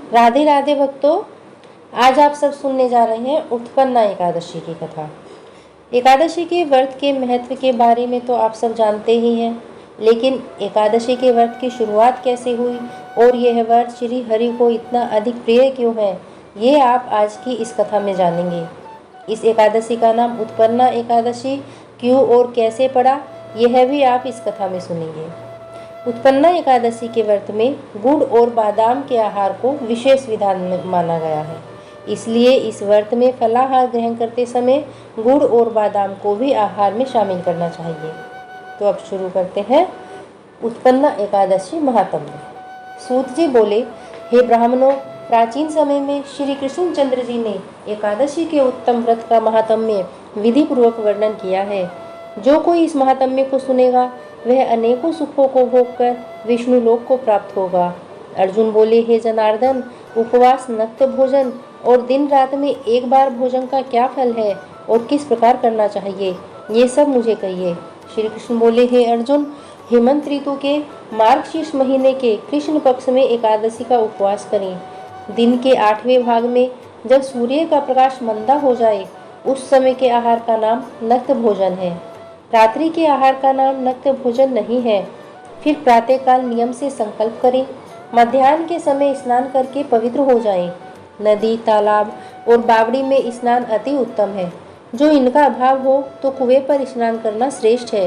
राधे राधे भक्तों, आज आप सब सुनने जा रहे हैं उत्पन्ना एकादशी की कथा। एकादशी के व्रत के महत्व के बारे में तो आप सब जानते ही हैं, लेकिन एकादशी के व्रत की शुरुआत कैसे हुई और यह व्रत श्री हरि को इतना अधिक प्रिय क्यों है, ये आप आज की इस कथा में जानेंगे। इस एकादशी का नाम उत्पन्ना एकादशी क्यों और कैसे पड़ा, यह भी आप इस कथा में सुनेंगे। उत्पन्ना एकादशी के व्रत में गुड़ और बादाम के आहार को विशेष विधान माना गया है, इसलिए इस व्रत में फलाहार ग्रहण करते समय गुड़ और बादाम को भी आहार में शामिल करना चाहिए। तो अब शुरू करते हैं उत्पन्ना एकादशी महात्म्य। सूत जी बोले, हे ब्राह्मणों, प्राचीन समय में श्री कृष्णचंद्र जी ने एकादशी के उत्तम व्रत का महात्म्य विधि पूर्वक वर्णन किया है। जो कोई इस महात्म्य को सुनेगा वह अनेकों सुखों को भोगकर विष्णु लोक को प्राप्त होगा। अर्जुन बोले, हे जनार्दन, उपवास, नक्त भोजन और दिन रात में एक बार भोजन का क्या फल है और किस प्रकार करना चाहिए, ये सब मुझे कहिए। श्री कृष्ण बोले, हे अर्जुन, हेमंत ऋतु के मार्गशीर्ष महीने के कृष्ण पक्ष में एकादशी का उपवास करें। दिन के 8वें भाग में जब सूर्य का प्रकाश मंदा हो जाए, उस समय के आहार का नाम नक्त भोजन है। रात्रि के आहार का नाम नक्त भोजन नहीं है। फिर प्रातःकाल नियम से संकल्प करें। मध्याह्न के समय स्नान करके पवित्र हो जाएं। नदी, तालाब और बावड़ी में स्नान अति उत्तम है। जो इनका अभाव हो तो कुएं पर स्नान करना श्रेष्ठ है।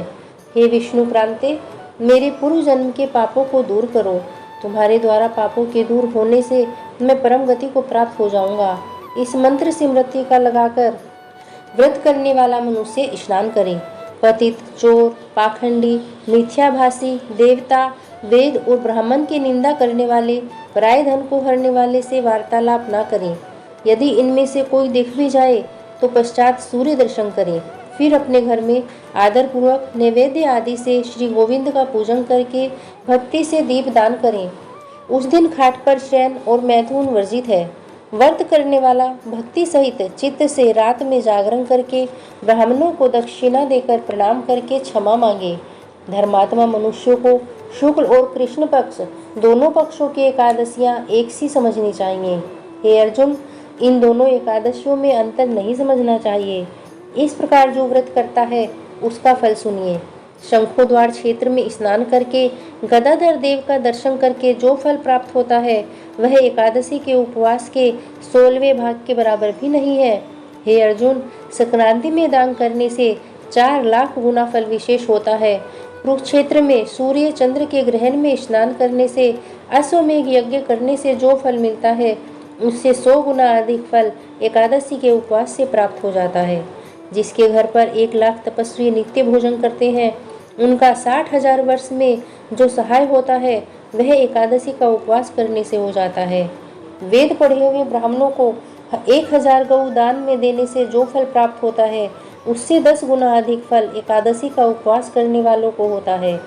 हे विष्णु प्रांते, मेरे पूर्व जन्म के पापों को दूर करो। तुम्हारे द्वारा पापों के दूर होने से मैं परम गति को प्राप्त हो जाऊंगा। इस मंत्र स्मृति का लगाकर व्रत करने वाला मनुष्य स्नान करे। पतित, चोर, पाखंडी, मिथ्याभाषी, देवता, वेद और ब्राह्मण की निंदा करने वाले, पराये धन को हरने वाले से वार्तालाप न करें। यदि इनमें से कोई दिख भी जाए तो पश्चात सूर्य दर्शन करें। फिर अपने घर में आदर पूर्वक नैवेद्य आदि से श्री गोविंद का पूजन करके भक्ति से दीप दान करें। उस दिन खाट पर शयन और मैथुन वर्जित है। व्रत करने वाला भक्ति सहित चित्त से रात में जागरण करके ब्राह्मणों को दक्षिणा देकर प्रणाम करके क्षमा मांगे। धर्मात्मा मनुष्यों को शुक्ल और कृष्ण पक्ष दोनों पक्षों की एकादशियां एक सी समझनी चाहिए। हे अर्जुन, इन दोनों एकादशियों में अंतर नहीं समझना चाहिए। इस प्रकार जो व्रत करता है उसका फल सुनिए। शंखोद्वार क्षेत्र में स्नान करके गदाधर देव का दर्शन करके जो फल प्राप्त होता है वह एकादशी के उपवास के 16वें भाग के बराबर भी नहीं है। हे अर्जुन, संक्रांति में दान करने से 4 लाख गुना फल विशेष होता है। कुरुक्षेत्र में सूर्य चंद्र के ग्रहण में स्नान करने से, अश्वमेघ यज्ञ करने से जो फल मिलता है उससे 100 गुना अधिक फल एकादशी के उपवास से प्राप्त हो जाता है। जिसके घर पर 1 लाख तपस्वी नित्य भोजन करते हैं, उनका 60,000 वर्ष में जो सहाय होता है वह एकादशी का उपवास करने से हो जाता है। वेद पढ़े हुए ब्राह्मणों को 1000 गौ दान में देने से जो फल प्राप्त होता है उससे 10 गुना अधिक फल एकादशी का उपवास करने वालों को होता है।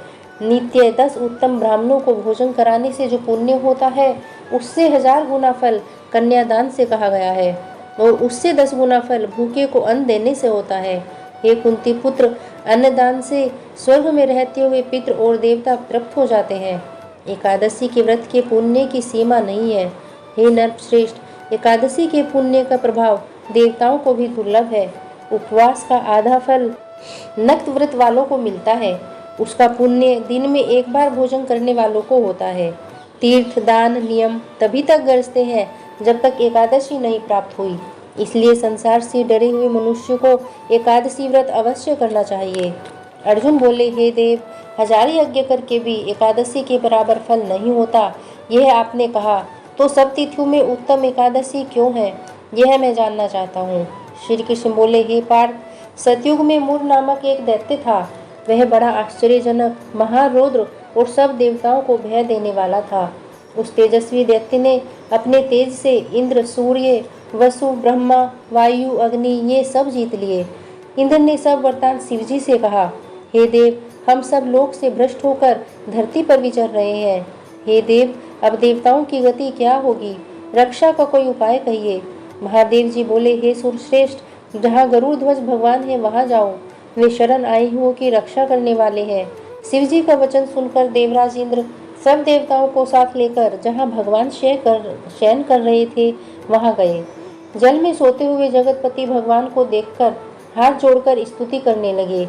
नित्य 10 उत्तम ब्राह्मणों को भोजन कराने से जो पुण्य होता है उससे 1000 गुना फल कन्यादान से कहा गया है और उससे 10 गुना फल भूखे को अन्न देने से होता है। हे कुंती पुत्र, अन्नदान से स्वर्ग में रहते हुए पितृ और देवता तृप्त हो जाते हैं। एकादशी के व्रत के पुण्य की सीमा नहीं है। हे नरश्रेष्ठ, एकादशी के पुण्य का प्रभाव देवताओं को भी दुर्लभ है। उपवास का आधा फल नक्त व्रत वालों को मिलता है। उसका पुण्य दिन में एक बार भोजन करने वालों को होता है। तीर्थ दान नियम तभी तक गरजते हैं जब तक एकादशी नहीं प्राप्त हुई। इसलिए संसार से डरे हुए मनुष्य को एकादशी व्रत अवश्य करना चाहिए। अर्जुन बोले, हे देव, 1000 यज्ञ करके भी एकादशी के बराबर फल नहीं होता, यह आपने कहा, तो सब तिथियों में उत्तम एकादशी क्यों है, यह मैं जानना चाहता हूँ। श्री कृष्ण बोले, हे पार्थ, सतयुग में मूर नामक एक दैत्य था। वह बड़ा आश्चर्यजनक, महारौद्र और सब देवताओं को भय देने वाला था। उस तेजस्वी दैत्य ने अपने तेज से इंद्र, सूर्य, वसु, ब्रह्मा, वायु, अग्नि ये सब जीत लिए। इंद्र ने सब वरदान शिवजी से कहा, हे देव, हम सब लोक से भ्रष्ट होकर धरती पर विचर रहे हैं। हे देव, अब देवताओं की गति क्या होगी, रक्षा का कोई उपाय कहिए। महादेव जी बोले, हे सूर्यश्रेष्ठ, जहाँ गरुड़ ध्वज भगवान है वहाँ जाओ, वे शरण आए हुओं की रक्षा करने वाले हैं। शिव जी का वचन सुनकर देवराज इंद्र सब देवताओं को साथ लेकर जहाँ भगवान शयन कर रहे थे वहाँ गए। जल में सोते हुए जगतपति भगवान को देखकर हाथ जोड़कर स्तुति करने लगे।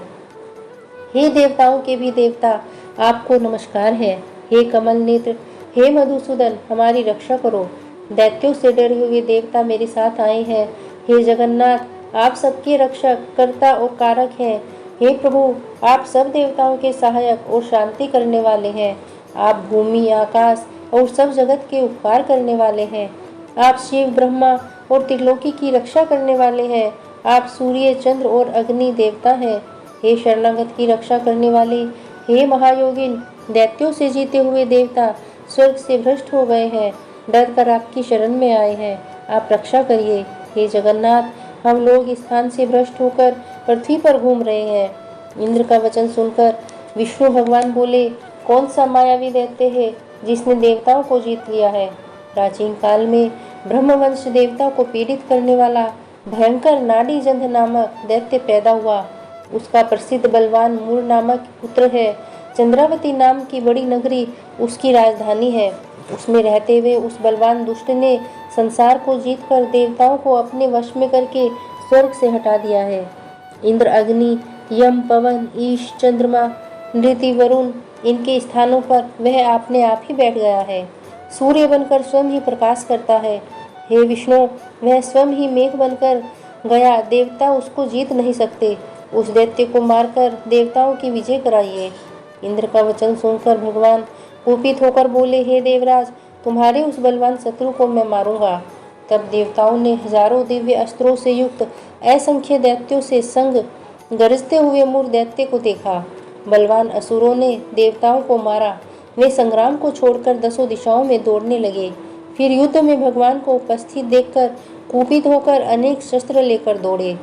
हे देवताओं के भी देवता, आपको नमस्कार है। हे कमल नेत्र, हे मधुसूदन, हमारी रक्षा करो। दैत्यों से डरे हुए देवता मेरे साथ आए हैं। हे जगन्नाथ, आप सबके रक्षक, कर्ता और कारक हैं। हे प्रभु, आप सब देवताओं के सहायक और शांति करने वाले हैं। आप भूमि, आकाश और सब जगत के उपकार करने वाले हैं। आप शिव, ब्रह्मा और त्रिलोकी की रक्षा करने वाले हैं। आप सूर्य, चंद्र और अग्नि देवता हैं। हे शरणागत की रक्षा करने वाले, हे महायोगिन, दैत्यों से जीते हुए देवता स्वर्ग से भ्रष्ट हो गए हैं, डर कर आपकी शरण में आए हैं। आप रक्षा करिए। हे जगन्नाथ, हम लोग इस स्थान से भ्रष्ट होकर पृथ्वी पर घूम रहे हैं। इंद्र का वचन सुनकर विष्णु भगवान बोले, कौन सा मायावी दैत्य है जिसने देवताओं को जीत लिया है? प्राचीन काल में ब्रह्मवंश देवता को पीड़ित करने वाला भयंकर नाड़ी जंध नामक दैत्य पैदा हुआ। उसका प्रसिद्ध बलवान मूर नामक पुत्र है। चंद्रावती नाम की बड़ी नगरी उसकी राजधानी है। उसमें रहते हुए उस बलवान दुष्ट ने संसार को जीतकर देवताओं को अपने वश में करके स्वर्ग से हटा दिया है। इंद्र, अग्नि, यम, पवन, ईश, चंद्रमा, नृति, वरुण, इनके स्थानों पर वह अपने आप ही बैठ गया है। सूर्य बनकर स्वयं ही प्रकाश करता है। हे विष्णु, वह स्वयं ही मेघ बनकर गया, देवता उसको जीत नहीं सकते। उस दैत्य को मारकर देवताओं की विजय कराइए। इंद्र का वचन सुनकर भगवान कुपित होकर बोले, हे देवराज, तुम्हारे उस बलवान शत्रु को मैं मारूंगा। तब देवताओं ने हजारों दिव्य अस्त्रों से युक्त असंख्य दैत्यों से संग गरजते हुए मूर दैत्य को देखा। बलवान असुरों ने देवताओं को मारा। वे संग्राम को छोड़कर दसों दिशाओं में दौड़ने लगे। फिर युद्ध में भगवान को उपस्थित देखकर कुपित होकर अनेक शस्त्र लेकर दौड़े।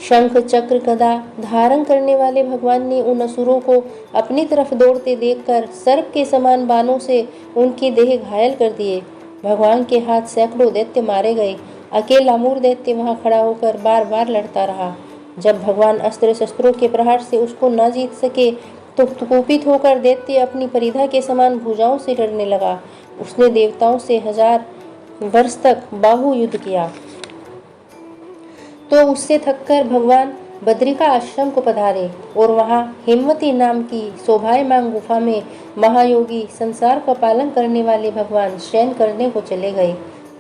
शंख, चक्र, गदा धारण करने वाले भगवान ने उन असुरों को अपनी तरफ दौड़ते देखकर सर्प के समान बाणों से उनकी देह घायल कर दिए। भगवान के हाथ सैकड़ों दैत्य मारे गए। अकेला मूर दैत्य वहां खड़ा होकर बार बार लड़ता रहा। जब भगवान अस्त्र शस्त्रों के प्रहार से उसको न जीत सके तो कुपित होकर दैत्य अपनी परिधा के समान भुजाओं से लड़ने लगा। उसने देवताओं से 1000 वर्ष तक बाहु युद्ध किया तो उससे थककर भगवान बद्रिका आश्रम को पधारे और वहां हेमवती नाम की शोभायमान गुफा में महायोगी, संसार का पालन करने वाले भगवान शयन करने को चले गए।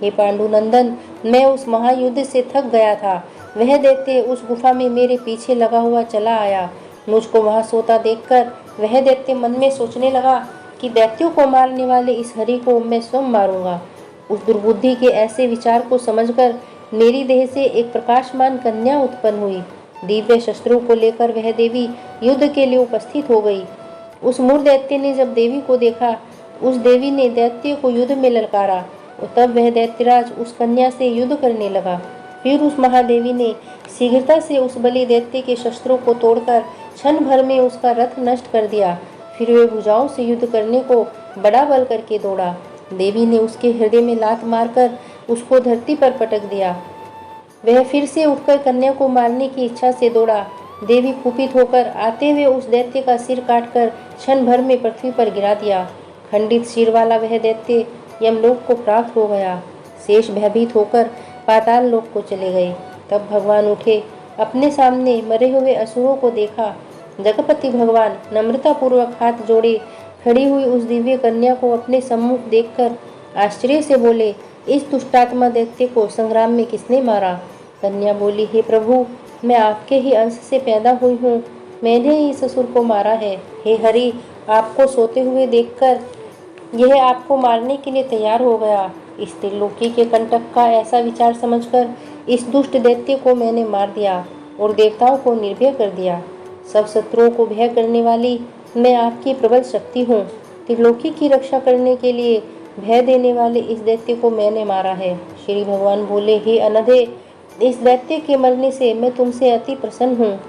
हे पांडुनंदन, मैं उस महायुद्ध से थक गया था। वह दैत्य उस गुफा में मेरे पीछे लगा हुआ चला आया। मुझको वहां सोता देखकर वह दैत्य मन में सोचने लगा कि दैत्यों को मारने वाले इस हरि को मैं स्वयं मारूंगा। उस दुर्बुद्धि के ऐसे विचार को समझकर मेरी देह से एक प्रकाशमान कन्या उत्पन्न हुई। दिव्य शस्त्रों को लेकर वह देवी युद्ध के लिए उपस्थित हो गई। उस मूर दैत्य ने जब देवी को देखा, उस देवी ने दैत्य को युद्ध में ललकारा और तब वह दैत्यराज उस कन्या से युद्ध करने लगा। फिर उस महादेवी ने शीघ्रता से उस बलि दैत्य के शस्त्रों को तोड़कर क्षण भर में उसका रथ नष्ट कर दिया। फिर वे भुजाओं से युद्ध करने को बड़ा बल करके दौड़ा। देवी ने उसके हृदय में लात मारकर उसको धरती पर पटक दिया। वह फिर से उठकर कन्या को मारने की इच्छा से दौड़ा। देवी कुपित होकर आते हुए उस दैत्य का सिर काटकर क्षण भर में पृथ्वी पर गिरा दिया। खंडित सिर वाला वह दैत्य यमलोक को प्राप्त हो गया। शेष भयभीत होकर पाताल लोक को चले गए। तब भगवान उठे, अपने सामने मरे हुए असुरों को देखा। जगपति भगवान नम्रतापूर्वक हाथ जोड़े खड़ी हुई उस दिव्य कन्या को अपने सम्मुख देखकर आश्चर्य से बोले, इस दुष्टात्मा दैत्य को संग्राम में किसने मारा? कन्या बोली, हे प्रभु, मैं आपके ही अंश से पैदा हुई हूँ। मैंने ही इस असुर को मारा है। हे हरि, आपको सोते हुए देखकर यह आपको मारने के लिए तैयार हो गया। इस त्रिलोकी के कंटक का ऐसा विचार समझकर इस दुष्ट दैत्य को मैंने मार दिया और देवताओं को निर्भय कर दिया। सब शत्रुओं को भय करने वाली मैं आपकी प्रबल शक्ति हूँ। त्रिलोकी की रक्षा करने के लिए भय देने वाले इस दैत्य को मैंने मारा है। श्री भगवान बोले, हे अनधे, इस दैत्य के मरने से मैं तुमसे अति प्रसन्न हूँ।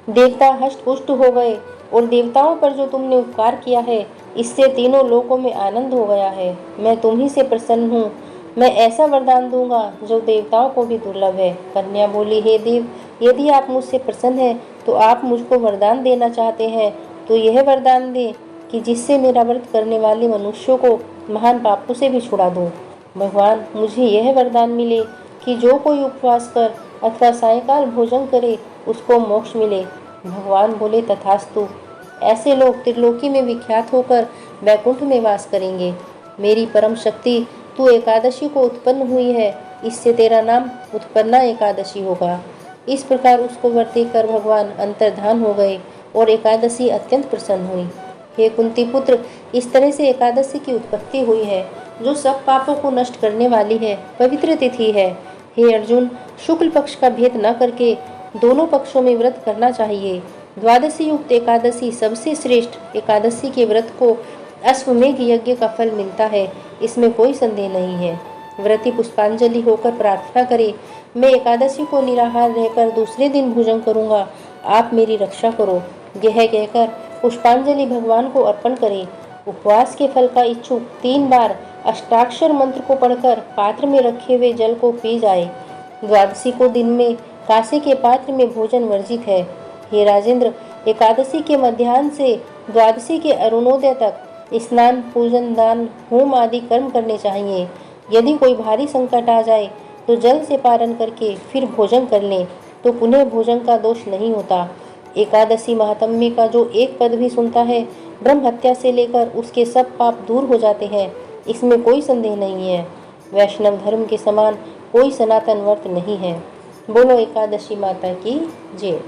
देवता हष्ट-पुष्ट हो गए और देवताओं पर जो तुमने उपकार किया है, इससे तीनों लोकों में आनंद हो गया है। मैं तुम ही से प्रसन्न हूँ। मैं ऐसा वरदान दूंगा जो देवताओं को भी दुर्लभ है। कन्या बोली, हे देव, यदि आप मुझसे प्रसन्न हैं तो आप मुझको वरदान देना चाहते हैं तो यह वरदान दे कि जिससे मेरा व्रत करने वाले मनुष्यों को महान पापों से भी छुड़ा दूं। भगवान, मुझे यह वरदान मिले कि जो कोई उपवास कर अथवा सायंकाल भोजन करे उसको मोक्ष मिले। भगवान बोले, तथास्तु। ऐसे लोग त्रिलोकी में विख्यात होकर वैकुंठ में वास करेंगे। मेरी परम शक्ति, तू एकादशी को उत्पन्न हुई है, इससे तेरा नाम उत्पन्ना एकादशी होगा। इस प्रकार उसको व्रत कर भगवान अंतर्धान हो गए और एकादशी अत्यंत प्रसन्न हुई। हे कुंती पुत्र, इस तरह से एकादशी की उत्पत्ति हुई है, जो सब पापों को नष्ट करने वाली है, पवित्र तिथि है। हे अर्जुन, शुक्ल पक्ष का भेद न करके दोनों पक्षों में व्रत करना चाहिए। द्वादशी युक्त एकादशी सबसे श्रेष्ठ एकादशी के व्रत को अश्वमेघ यज्ञ का फल मिलता है, इसमें कोई संदेह नहीं है। व्रती पुष्पांजलि होकर प्रार्थना करे, मैं एकादशी को निराहार रहकर दूसरे दिन भोजन करूंगा, आप मेरी रक्षा करो। यह कहकर पुष्पांजलि भगवान को अर्पण करे। उपवास के फल का इच्छुक 3 बार अष्टाक्षर मंत्र को पढ़कर पात्र में रखे हुए जल को पी जाए। द्वादशी को दिन में कांसे के पात्र में भोजन वर्जित है। हे राजेंद्र, एकादशी के मध्याह्न से द्वादशी के अरुणोदय तक स्नान, पूजन, दान, होम आदि कर्म करने चाहिए। यदि कोई भारी संकट आ जाए तो जल से पारण करके फिर भोजन कर लें, तो पुनः भोजन का दोष नहीं होता। एकादशी महात्म्य का जो एक पद भी सुनता है, ब्रह्म हत्या से लेकर उसके सब पाप दूर हो जाते हैं, इसमें कोई संदेह नहीं है। वैष्णव धर्म के समान कोई सनातन व्रत नहीं है। बोलो एकादशी माता की जय।